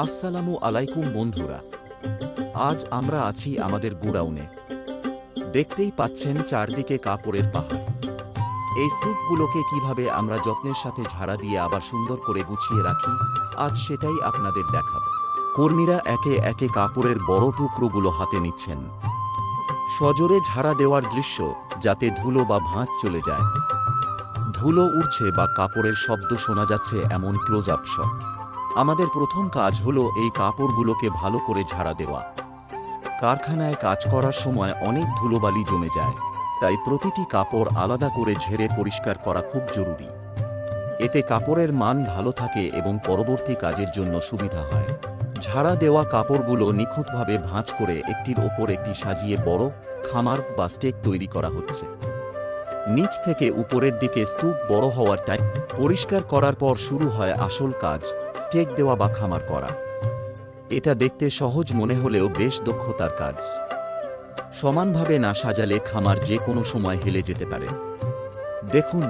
আসসালামু আলাইকুম বন্ধুরা, আজ আমরা আছি আমাদের গুডাউনে। দেখতেই পাচ্ছেন চারদিকে কাপড়ের পাহাড়। এই স্তূপগুলোকে কিভাবে আমরা যত্নের সাথে ঝাড়া দিয়ে আবার সুন্দর করে গুছিয়ে রাখি, আজ সেটাই আপনাদের দেখাবো। কর্মীরা একে একে কাপড়ের বড় টুকরোগুলো হাতে নিচ্ছেন, সজোরে ঝাড়া দেওয়ার দৃশ্য, যাতে ধুলো বা ভাঁজ চলে যায়। ধুলো উড়ছে বা কাপড়ের শব্দ শোনা যাচ্ছে এমন ক্লোজ আপ শট। আমাদের প্রথম কাজ হলো এই কাপড়গুলোকে ভালো করে ঝাড়া দেওয়া। কারখানায় কাজ করার সময় অনেক ধুলোবালি জমে যায়, তাই প্রতিটি কাপড় আলাদা করে ঝেড়ে পরিষ্কার করা খুব জরুরি। এতে কাপড়ের মান ভালো থাকে এবং পরবর্তী কাজের জন্য সুবিধা হয়। ঝাড়া দেওয়া কাপড়গুলো নিখুঁতভাবে ভাঁজ করে একটির ওপর একটি সাজিয়ে বড় খামার বা স্টেক তৈরি করা হচ্ছে। নিচ থেকে উপরের দিকে স্তূপ বড় হওয়ার টাইম পরিষ্কার করার পর শুরু হয় আসল কাজ, স্টেক দেওয়া বা খামার করা। এটা দেখতে সহজ মনে হলেও বেশ দক্ষতার কাজ। সমানভাবে না সাজালে খামার যে কোনো সময় হেলে যেতে পারে। দেখুন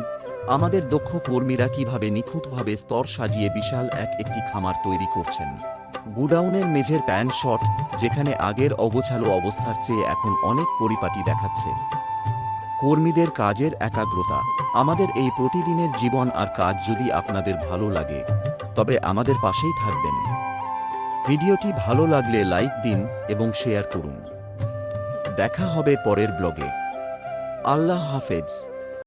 আমাদের দক্ষ কর্মীরা কিভাবে নিখুঁতভাবে স্তর সাজিয়ে বিশাল একটি খামার তৈরি করছেন। গুডাউনের মেঝের প্যান শট, যেখানে আগের অগোছালো অবস্থার চেয়ে এখন অনেক পরিপাটি দেখাচ্ছে। কর্মীদের কাজের একাগ্রতা। আমাদের এই প্রতিদিনের জীবন আর কাজ যদি আপনাদের ভালো লাগে, তবে আমাদের পাশেই থাকবেন। ভিডিওটি ভালো লাগলে লাইক দিন এবং শেয়ার করুন। দেখা হবে পরের ব্লগে। আল্লাহ হাফেজ।